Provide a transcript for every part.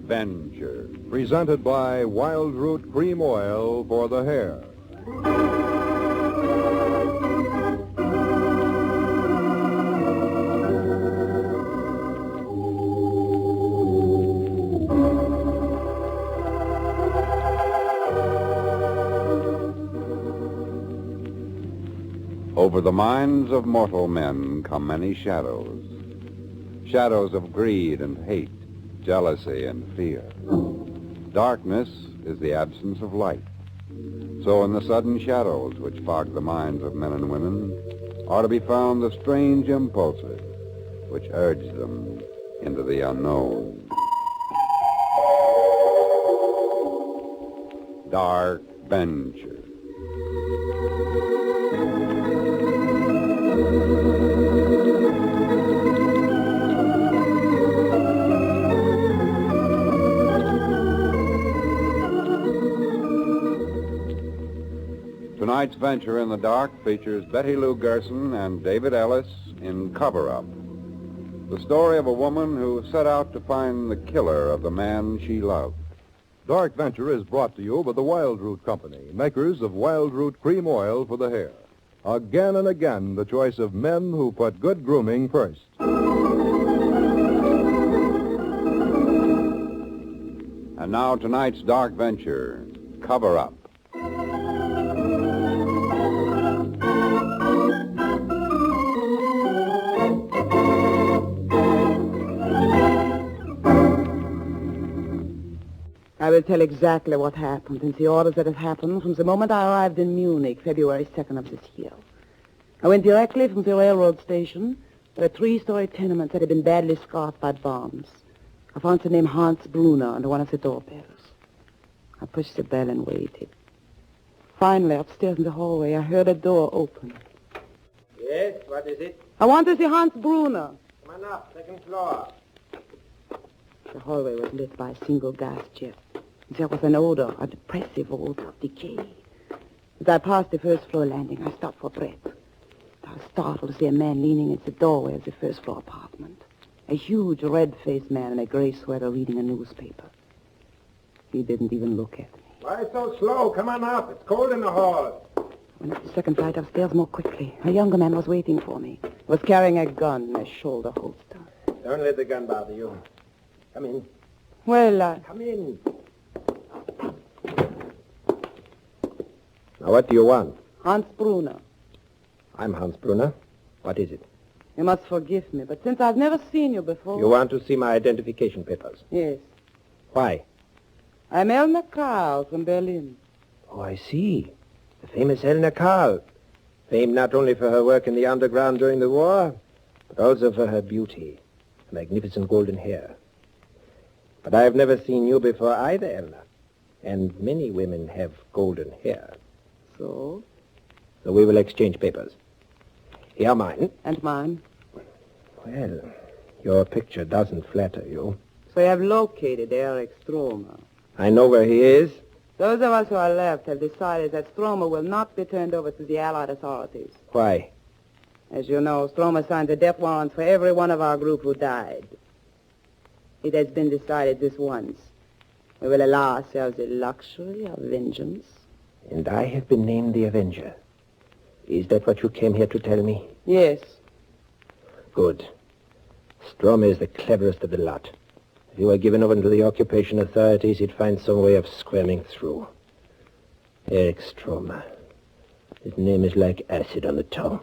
Venture, presented by Wild Root Cream Oil for the hair. Over the minds of mortal men come many shadows. Shadows of greed and hate, jealousy and fear. Darkness is the absence of light. So in the sudden shadows which fog the minds of men and women are to be found the strange impulses which urge them into the unknown. Dark Venture. Tonight's venture in the dark features Betty Lou Gerson and David Ellis in Cover-Up, the story of a woman who set out to find the killer of the man she loved. Dark Venture is brought to you by the Wild Root Company, makers of Wild Root Cream Oil for the hair. Again and again, the choice of men who put good grooming first. And now tonight's Dark Venture, Cover-Up. I will tell exactly what happened and the orders that have happened from the moment I arrived in Munich, February 2nd of this year. I went directly from the railroad station to a 3-story tenement that had been badly scarred by bombs. I found the name Hans Brunner under one of the doorbells. I pushed the bell and waited. Finally, upstairs in the hallway, I heard a door open. Yes, what is it? I want to see Hans Brunner. Come on up, second floor. The hallway was lit by a single gas jet. There was an odor, a depressive odor of decay. As I passed the first-floor landing, I stopped for breath. I was startled to see a man leaning in the doorway of the first-floor apartment. A huge, red-faced man in a gray sweater reading a newspaper. He didn't even look at me. Why so slow? Come on up. It's cold in the hall. I went up the second flight upstairs more quickly. A younger man was waiting for me. He was carrying a gun in a shoulder holster. Don't let the gun bother you. Come in. Well, Come in. Now, what do you want? Hans Brunner. I'm Hans Brunner. What is it? You must forgive me, but since I've never seen you before... You want to see my identification papers? Yes. Why? I'm Elna Karl from Berlin. Oh, I see. The famous Elna Karl. Famed not only for her work in the underground during the war, but also for her beauty, her magnificent golden hair. But I've never seen you before either, Elna. And many women have golden hair. So? So we will exchange papers. Here are mine. And mine. Well, your picture doesn't flatter you. So you have located Eric Stromer. I know where he is. Those of us who are left have decided that Stromer will not be turned over to the Allied authorities. Why? As you know, Stromer signed a death warrant for every one of our group who died. It has been decided this once. We will allow ourselves the luxury of vengeance. And I have been named the Avenger. Is that what you came here to tell me? Yes. Good. Stromer is the cleverest of the lot. If he were given over to the occupation authorities, he'd find some way of squirming through. Eric Stromer. His name is like acid on the tongue.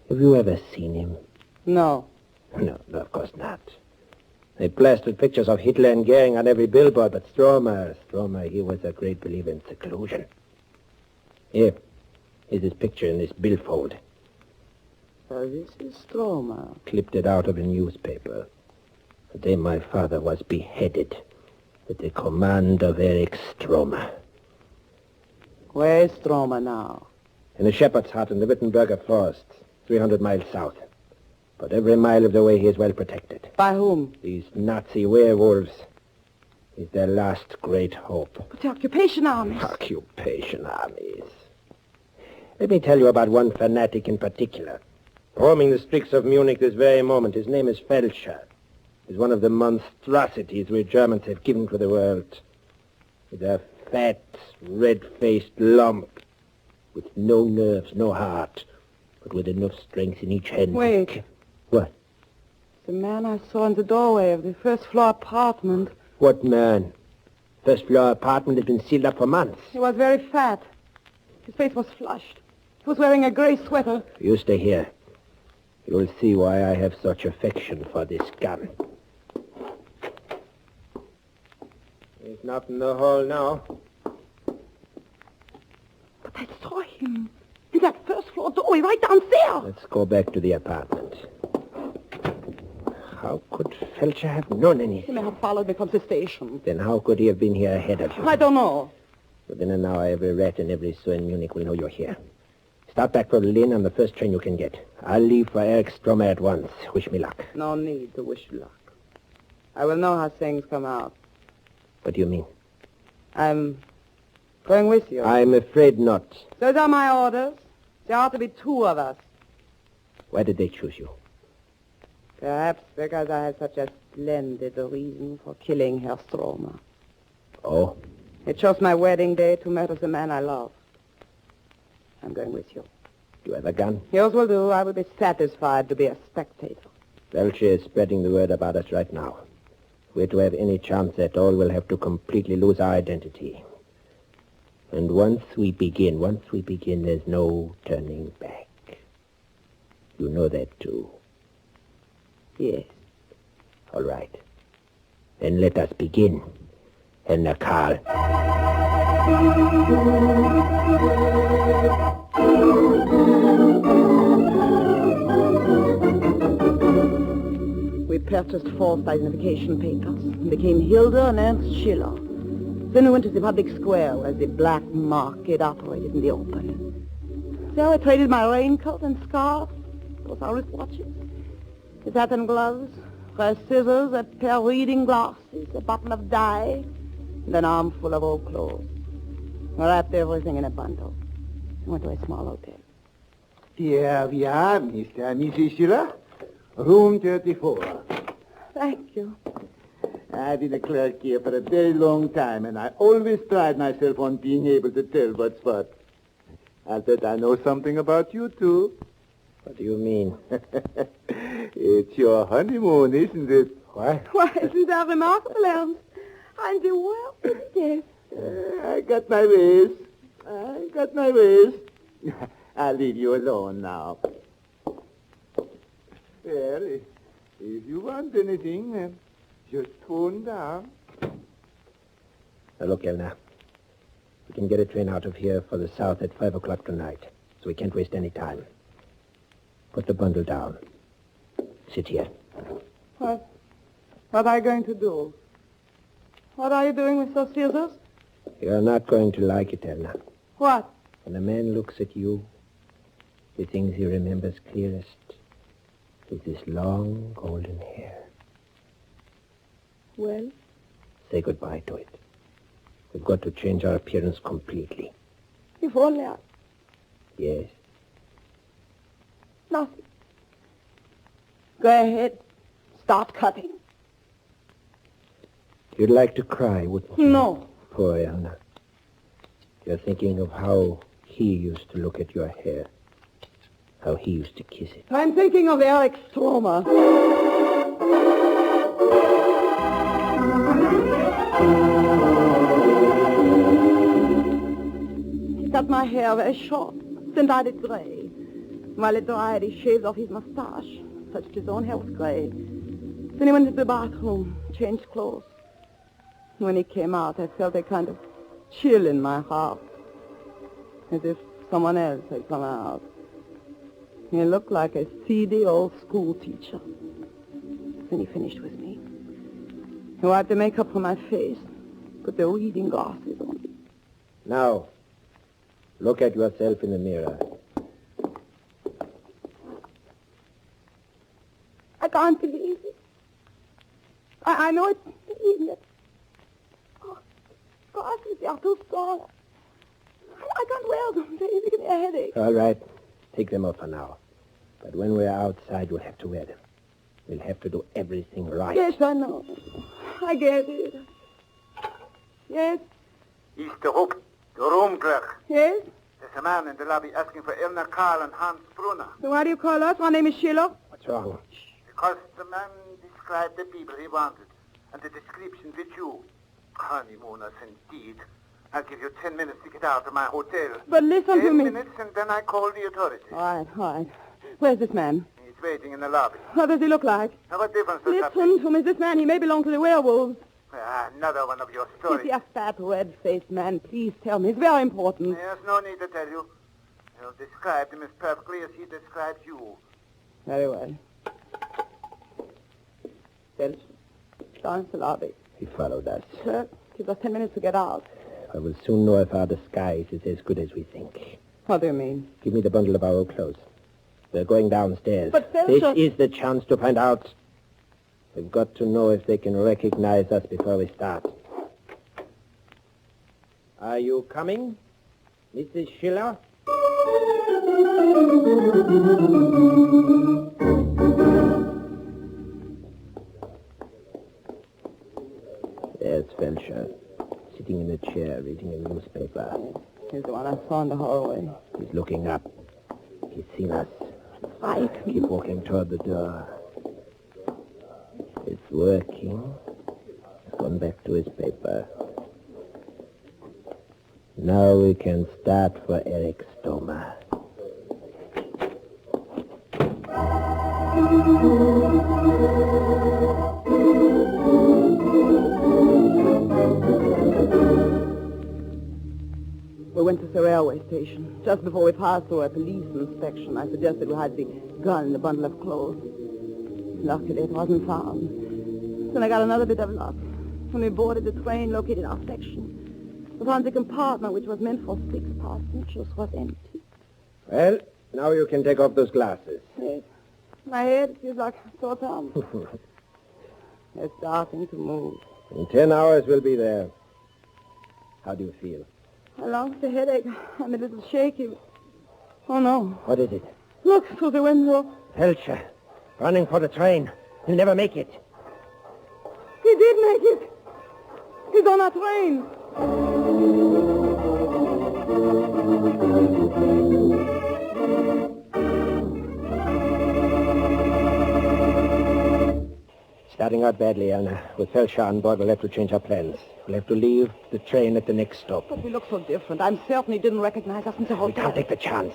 Have you ever seen him? No. No, of course not. They plastered pictures of Hitler and Goering on every billboard, but Stromer, he was a great believer in seclusion. Here, here's his picture in this billfold. So this is Stromer. Clipped it out of a newspaper. The day my father was beheaded, at the command of Eric Stromer. Where is Stromer now? In a shepherd's hut in the Wittenberger forest, 300 miles south. But every mile of the way he is well protected. By whom? These Nazi werewolves. He's their last great hope. But the occupation armies. Occupation armies. Let me tell you about one fanatic in particular. Roaming the streets of Munich this very moment. His name is Felscher. is one of the monstrosities we Germans have given to the world. It's a fat, red-faced lump with no nerves, no heart, but with enough strength in each hand. Wait. What? The man I saw in the doorway of the first-floor apartment. What man? First-floor apartment has been sealed up for months. He was very fat. His face was flushed. He was wearing a gray sweater. You stay here. You'll see why I have such affection for this gun. He's not in the hall now. But I saw him in that first-floor doorway right downstairs. Let's go back to the apartment. How could Felcher have known He anything? may have followed me from the station. Then how could he have been here ahead of you? I don't know. Within an hour, every rat and every sewer in Munich will know you're here. Start back for Berlin on the first train you can get. I'll leave for Eric Stromer at once. Wish me luck. No need to wish you luck. I will know how things come out. What do you mean? I'm going with you. I'm afraid not. Those are my orders. There ought to be two of us. Why did they choose you? Perhaps because I have such a splendid reason for killing Herr Stromer. Oh? It chose my wedding day to murder the man I love. I'm going with you. You have a gun? Yours will do. I will be satisfied to be a spectator. Felcher is spreading the word about us right now. If we're to have any chance at all, we'll have to completely lose our identity. And once we begin, there's no turning back. You know that, too. Yes. All right. Then let us begin. Herr Karl. We purchased false identification papers and became Hilda and Ernst Schiller. Then we went to the public square where the black market operated in the open. There I traded my raincoat and scarf, those are wristwatches, the satin gloves, fresh scissors, a pair of reading glasses, a bottle of dye, and an armful of old clothes. I wrapped everything in a bundle. I went to a small hotel. Here we are, Mr. and Mrs. Schiller. Room 34. Thank you. I've been a clerk here for a very long time, and I always pride myself on being able to tell what's what. I bet I know something about you, too. What do you mean? It's your honeymoon, isn't it? What? Why, isn't that remarkable, Ernst? I'm the world to death. I got my ways. I'll leave you alone now. Well, if you want anything, just phone down. Now, look, Elna. We can get a train out of here for the south at 5 o'clock tonight, so we can't waste any time. Put the bundle down. Sit here. What are you going to do? What are you doing with those scissors? You're not going to like it, Elna. What? When a man looks at you, the things he remembers clearest is this long golden hair. Well? Say goodbye to it. We've got to change our appearance completely. If only I... Yes? Nothing. Go ahead. Start cutting. You'd like to cry, wouldn't you? No. Poor Elna. You're thinking of how he used to look at your hair. How he used to kiss it. I'm thinking of Eric Stromer. He cut my hair very short, then dyed it gray. While it dried, he shaved off his mustache, such that his own hair was gray. Then he went into the bathroom, changed clothes. When he came out, I felt a kind of chill in my heart, as if someone else had come out. He looked like a seedy old school teacher. Then he finished with me. He wiped the makeup from my face, put the reading glasses on me. Now, look at yourself in the mirror. I can't believe it. I know it's isn't it? Oh, glasses, they are too small. I can't wear them. They give me a headache. All right. Take them off for now. But when we're outside, you'll have to wear them. We'll have to do everything right. Yes, I know. I get it. Yes? Mr. Hope, the room clerk. Yes? There's a man in the lobby asking for Elna Karl and Hans Brunner. So why do you call us? My name is Schiller. What's wrong? Because the man described the people he wanted, and the description fit you. Honeymooners, indeed. I'll give you 10 minutes to get out of my hotel. But listen to me. 10 minutes, and then I call the authorities. All right. Where's this man? He's waiting in the lobby. What does he look like? Now, what difference does that Listen to me. This man, he may belong to the werewolves. Another one of your Is stories. he a fat, red-faced man? Please tell me. It's very important. There's no need to tell you. You described him as perfectly as he described you. Very well. Felch, down to the lobby. He followed us. Sir, give us 10 minutes to get out. I will soon know if our disguise is as good as we think. What do you mean? Give me the bundle of our old clothes. We're going downstairs. But this Felcher... is the chance to find out. We've got to know if they can recognize us before we start. Are you coming, Mrs. Schiller? There's Felcher, sitting in a chair reading a newspaper. He's the one I saw in the hallway. He's looking up. He's seen us. Right. Keep walking toward the door. It's working. He's gone back to his paper. Now we can start for Eric Stomer. We went to the railway station. Just before we passed through a police inspection, I suggested we hide the gun in the bundle of clothes. Luckily, it wasn't found. Then I got another bit of luck. When we boarded the train located our section, we found the compartment, which was meant for 6 passengers, was empty. Well, now you can take off those glasses. Yes. My head feels like a sore thumb. It's starting to move. In 10 hours, we'll be there. How do you feel? I lost the headache. I'm a little shaky. Oh, no. What is it? Look through the window. Felcher, running for the train. He'll never make it. He did make it. He's on our train. Starting out badly, Anna. With Felcher on board, we'll have to change our plans. We'll have to leave the train at the next stop. But we look so different. I'm certain he didn't recognize us in the hotel. We can't take the chance.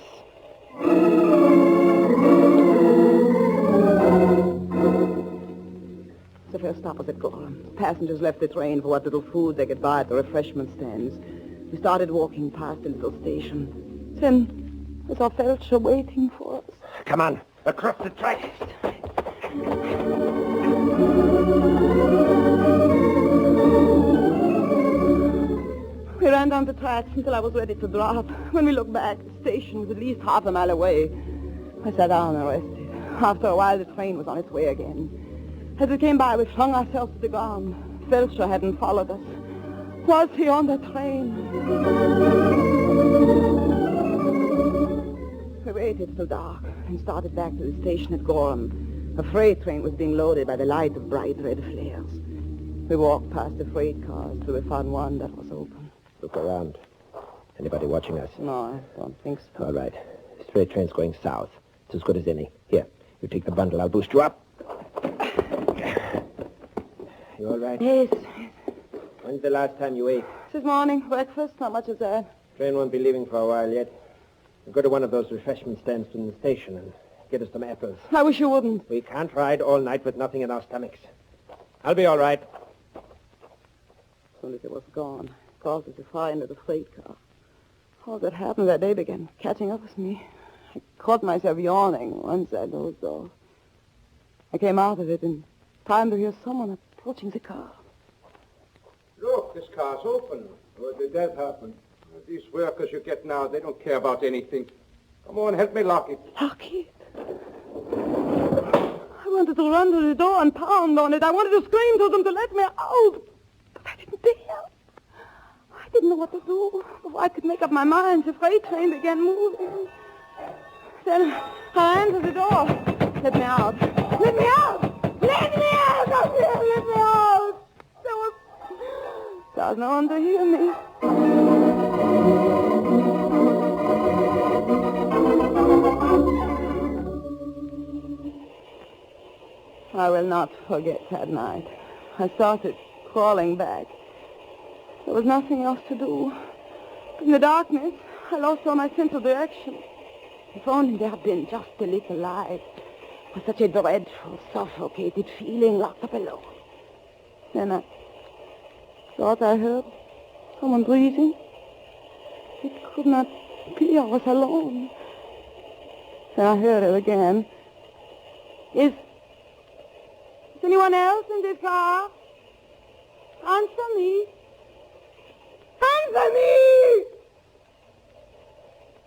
The first stop was at Gorham. Passengers left the train for what little food they could buy at the refreshment stands. We started walking past the little station. Then I saw Felcher waiting for us. Come on, across the tracks. We ran down the tracks until I was ready to drop. When we looked back, the station was at least half a mile away. I sat down and rested. After a while, the train was on its way again. As we came by, we flung ourselves to the ground. Felcher hadn't followed us. Was he on the train? We waited till dark and started back to the station at Gorham. A freight train was being loaded by the light of bright red flares. We walked past the freight cars till we found one that was open. Look around. Anybody watching us? No, I don't think so. All right. This freight train's going south. It's as good as any. Here, you take the bundle. I'll boost you up. You all right? Yes. When's the last time you ate? This morning, breakfast, not much is that. Train won't be leaving for a while yet. We'll go to one of those refreshment stands from the station and get us some apples. I wish you wouldn't. We can't ride all night with nothing in our stomachs. I'll be all right. As soon as it was gone, I called it to fly into the freight car. All that happened that day began catching up with me. I caught myself yawning once I dozed off. I came out of it in time to hear someone approaching the car. Look, this car's open. What did that happen? These workers you get now, they don't care about anything. Come on, help me lock it. Lock it? I wanted to run to the door and pound on it. I wanted to scream to them to let me out. But I didn't dare. I didn't know what to do. Before I could make up my mind, the freight train began moving. Then I ran to the door. Let me out. Let me out! cars. No one to hear me. I will not forget that night. I started crawling back. There was nothing else to do. In the darkness, I lost all my sense of direction. If only there had been just a little light. For such a dreadful, suffocated feeling locked up alone. Then I thought I heard someone breathing. It could not be I was alone. Then I heard it again. Is anyone else in this car? Answer me. Answer me!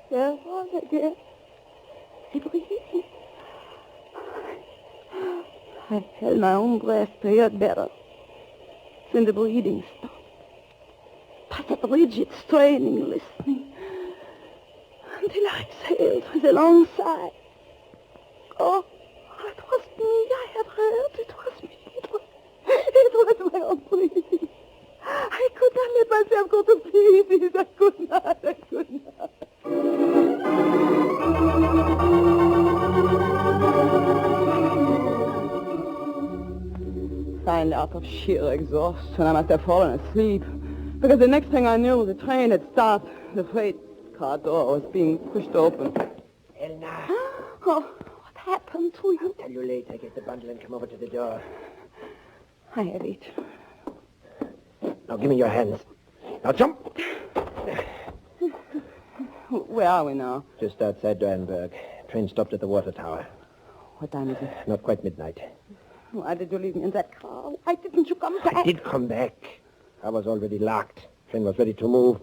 There it was again. The breathing. I held my own breath to hear it better. Then the breathing stopped. I sat rigid, straining, listening, until I exhaled with a long sigh. Oh, it was me I had heard. It was me. It was my own breathing. I could not let myself go to pieces. I could not. Finally, out of sheer exhaustion, I must have fallen asleep. Because the next thing I knew, the train had stopped. The freight car door was being pushed open. Elna. Oh, what happened to you? I'll tell you later. Get the bundle and come over to the door. I have it. Now give me your hands. Now jump. Where are we now? Just outside Durenberg. Train stopped at the water tower. What time is it? Not quite midnight. Why did you leave me in that car? Why didn't you come back? I did come back. I was already locked. Train was ready to move.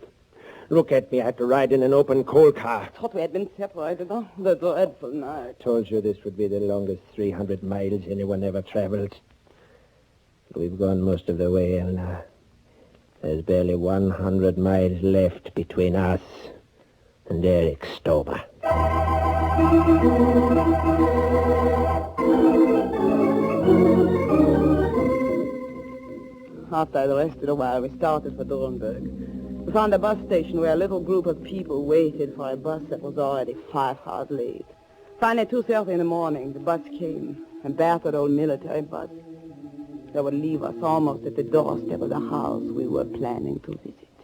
Look at me. I had to ride in an open coal car. I thought we had been separated on the dreadful night. I told you this would be the longest 300 miles anyone ever traveled. We've gone most of the way, and there's barely 100 miles left between us and Eric Stober. After I'd rested a while, we started for Durenberg. We found a bus station where a little group of people waited for a bus that was already 5 hours late. Finally, at 2:30 in the morning, the bus came, a battered old military bus that would leave us almost at the doorstep of the house we were planning to visit.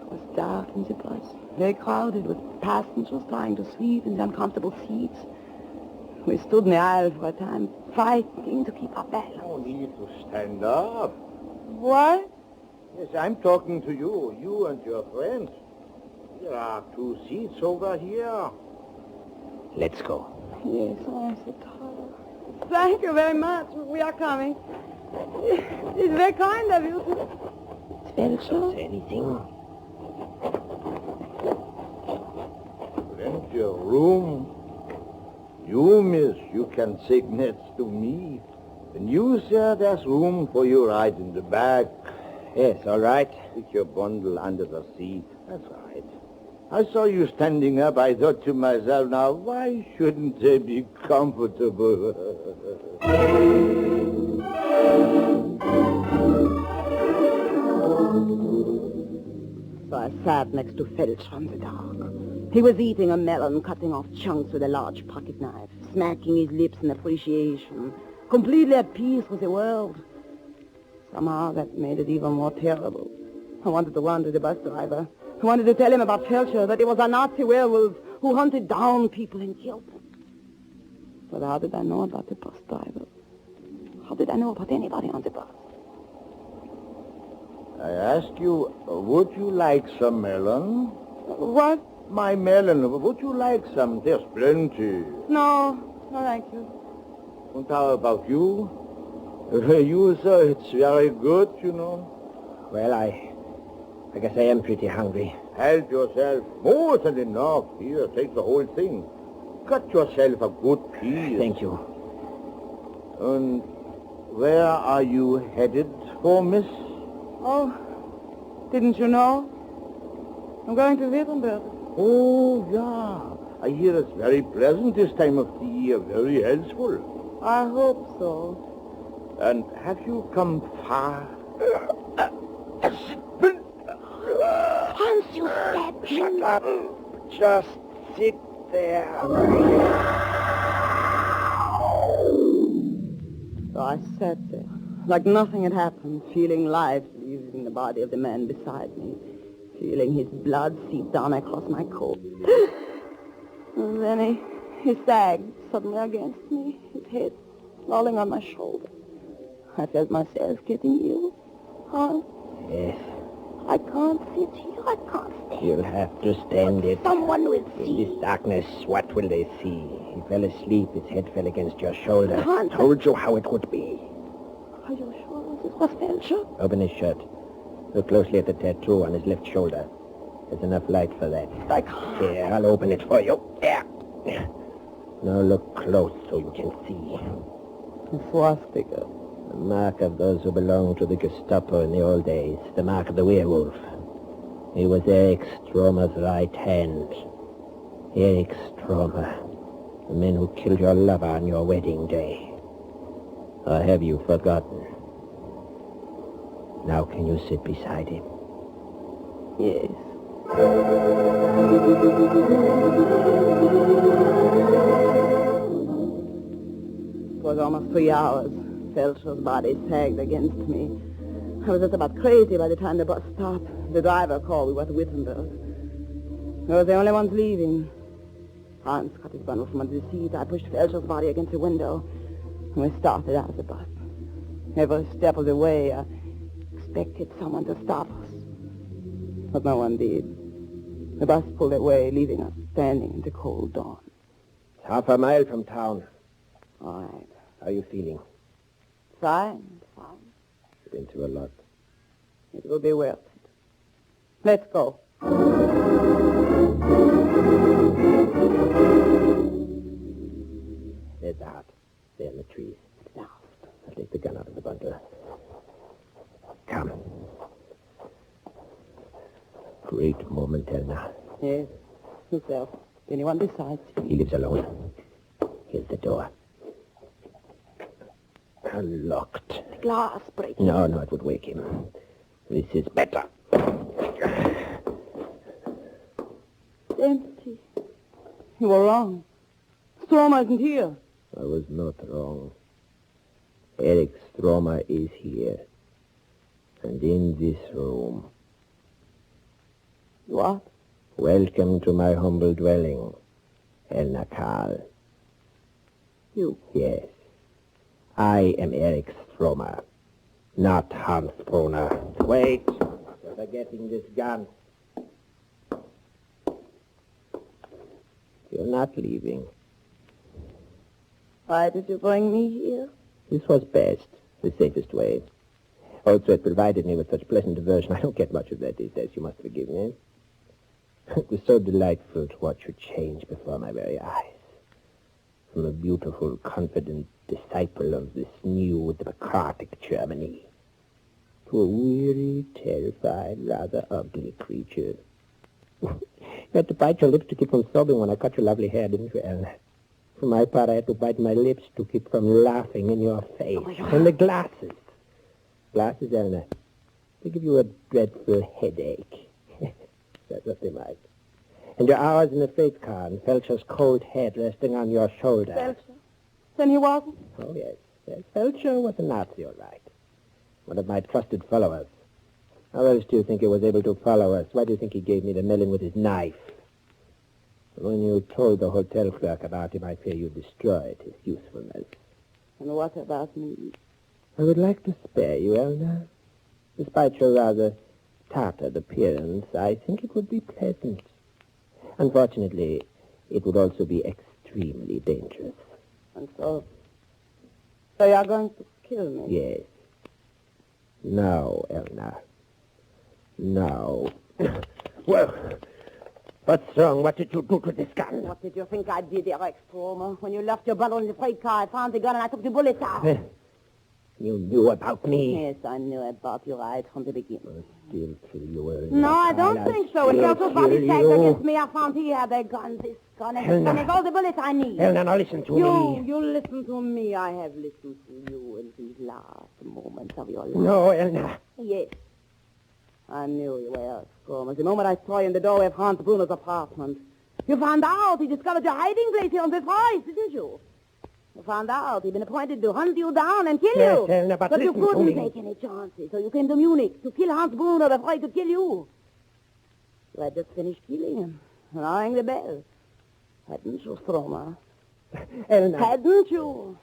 It was dark in the bus, very crowded with passengers trying to sleep in the uncomfortable seats. We stood in the aisle for a time, fighting to keep our balance. No need to stand up. What? Yes, I'm talking to you and your friends. There are 2 seats over here. Let's go. Yes, I'm so tired. Thank you very much. We are coming. It's very kind of you. Don't say anything. Plenty of room. You, miss, you can sit next to me. And you, sir, there's room for you right in the back. Yes, all right. Stick your bundle under the seat. That's right. I saw you standing up. I thought to myself, now, why shouldn't they be comfortable? So I sat next to Felcher in the dark. He was eating a melon, cutting off chunks with a large pocket knife, smacking his lips in appreciation, completely at peace with the world. Somehow that made it even more terrible. I wanted to run to the bus driver. I wanted to tell him about Felcher, that he was a Nazi werewolf who hunted down people and killed them. But how did I know about the bus driver? How did I know about anybody on the bus? I ask you, would you like some melon? What? My melon, would you like some? There's plenty. No, thank you. And how about you? You, sir, it's very good, you know. Well, I guess I am pretty hungry. Help yourself. More than enough. Here, take the whole thing. Cut yourself a good piece. Thank you. And where are you headed for, miss? Oh, didn't you know? I'm going to Wittenberg. Oh, yeah. I hear it's very pleasant this time of the year. Very healthful. I hope so. And have you come far? Shut up. Just sit there. So I sat there, like nothing had happened, feeling life leaving the body of the man beside me, feeling his blood seep down across my coat. And then he sagged suddenly against me, his head lolling on my shoulder. I felt myself getting ill. Yes, I can't sit here. I can't stand. you'll have to stand it. Someone will In see. this darkness, what will they see? He fell asleep. His head fell against your shoulder. Can't. Told you how it would be. Are you sure this was Felcher? Open his shirt. Look closely at the tattoo on his left shoulder. There's enough light for that. I can't. Here, I'll open it for you. There. Now look close so you can see. A swastika. The mark of those who belonged to the Gestapo in the old days. The mark of the werewolf. He was Erich Stromer's right hand. Erich Stromer. The man who killed your lover on your wedding day. Or have you forgotten? Now can you sit beside him? Yes. It was almost 3 hours. Felcher's body sagged against me. I was just about crazy by the time the bus stopped. The driver called. We were at Wittenberg. We were the only ones leaving. Hans cut his bundle from under the seat. I pushed Felcher's body against the window. And we started out of the bus. Every step of the way, I expected someone to stop us. But no one did. The bus pulled away, leaving us standing in the cold dawn. It's half a mile from town. All right. How are you feeling? Fine. You've been through a lot. It will be worth it. Let's go. There's the hut. There in the trees. Now. I'll take the gun out of the bundle. Come. Great moment, Elna. Yes. Yourself. Anyone besides you? He lives alone. Here's the door. Unlocked. The glass breaking. No, it would wake him. This is better. It's empty. You were wrong. Stromer isn't here. I was not wrong. Erich Stromer is here. And in this room. What? Welcome to my humble dwelling, Elna Karl. You. Yes. I am Erich Stromer, not Hans Brunner. Wait. You're forgetting this gun. You're not leaving. Why did you bring me here? This was best, the safest way. Also, it provided me with such pleasant diversion. I don't get much of that these days. You must forgive me. It was so delightful to watch you change before my very eyes. From a beautiful, confident disciple of this new democratic Germany to a weary, terrified, rather ugly creature. You had to bite your lips to keep from sobbing when I cut your lovely hair, didn't you, Ellen? For my part, I had to bite my lips to keep from laughing in your face. And the glasses. Glasses, Elna. They give you a dreadful headache. That's what they might. And your hours in the freight car and Felcher's cold head resting on your shoulder. Felcher? Then he wasn't? Oh, yes. Felcher was a Nazi, all right. One of my trusted followers. How else do you think he was able to follow us? Why do you think he gave me the melon with his knife? When you told the hotel clerk about him, I fear you destroyed his usefulness. And what about me? I would like to spare you, Elna. Despite your rather tattered appearance, I think it would be pleasant. Unfortunately, it would also be extremely dangerous. And so you're going to kill me? Yes. Now, Elna. Now. Well, what's wrong? What did you do to this gun? What did you think I did, Erich Stromer? When you left your bundle in the freight car, I found the gun and I took the bullets out. You knew about me. Yes, I knew about you right from the beginning. I'll still kill you, Elna. No, I don't think so. When Felcher's body sagged against me, I found he had a gun, this gun, and this gun has all the bullets I need. Elna, now listen to me. You listen to me. I have listened to you in these last moments of your life. No, Elna. Yes. I knew you were, Stromer. The moment I saw you in the doorway of Hans Bruner's apartment. You found out he discovered your hiding place here on this rise, didn't you? You found out he'd been appointed to hunt you down and kill Yes, you. Helena, but you listen to couldn't me. take any chances, so you came to Munich to kill Hans Bruner before he could kill you. You had just finished killing him and ringing the bell. Hadn't you, Stromer? Helena. Hadn't you?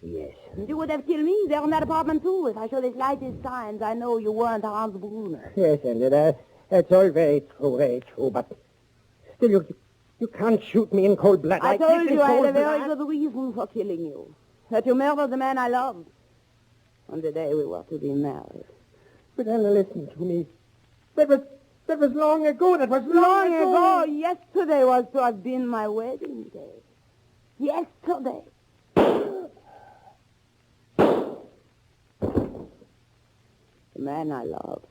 Yes. And you would have killed me there in that apartment, too, if I showed the slightest signs I know you weren't Hans Bruner. Yes, Helena, that's all very true, but still you can't shoot me in cold blood. I told kiss in you I had cold a very blood. good reason for killing you. That you murdered the man I loved. On the day we were to be married. But Helena, listen to me. That was long ago. That was Long ago, yesterday was to have been my wedding day. Yesterday. The man I love.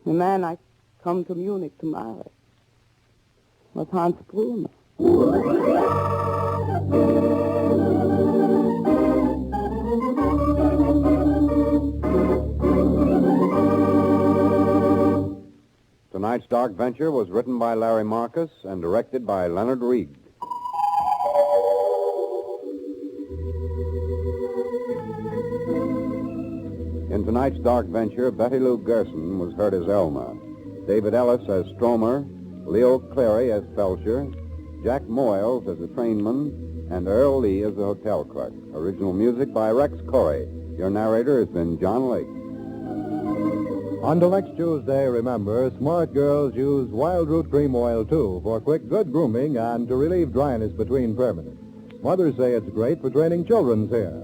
The man I come to Munich to marry. Was Hans Bruner. Tonight's Dark Venture was written by Larry Marcus and directed by Leonard Reed. In tonight's Dark Venture, Betty Lou Gerson was heard as Elma, David Ellis as Stromer, Leo Clary as Felcher, Jack Moyles as the trainman, and Earl Lee as the hotel clerk. Original music by Rex Corey. Your narrator has been John Lake. Until next Tuesday, remember, smart girls use Wild Root Cream Oil, too, for quick, good grooming and to relieve dryness between permanents. Mothers say it's great for training children's hair.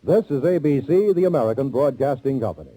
This is ABC, the American Broadcasting Company.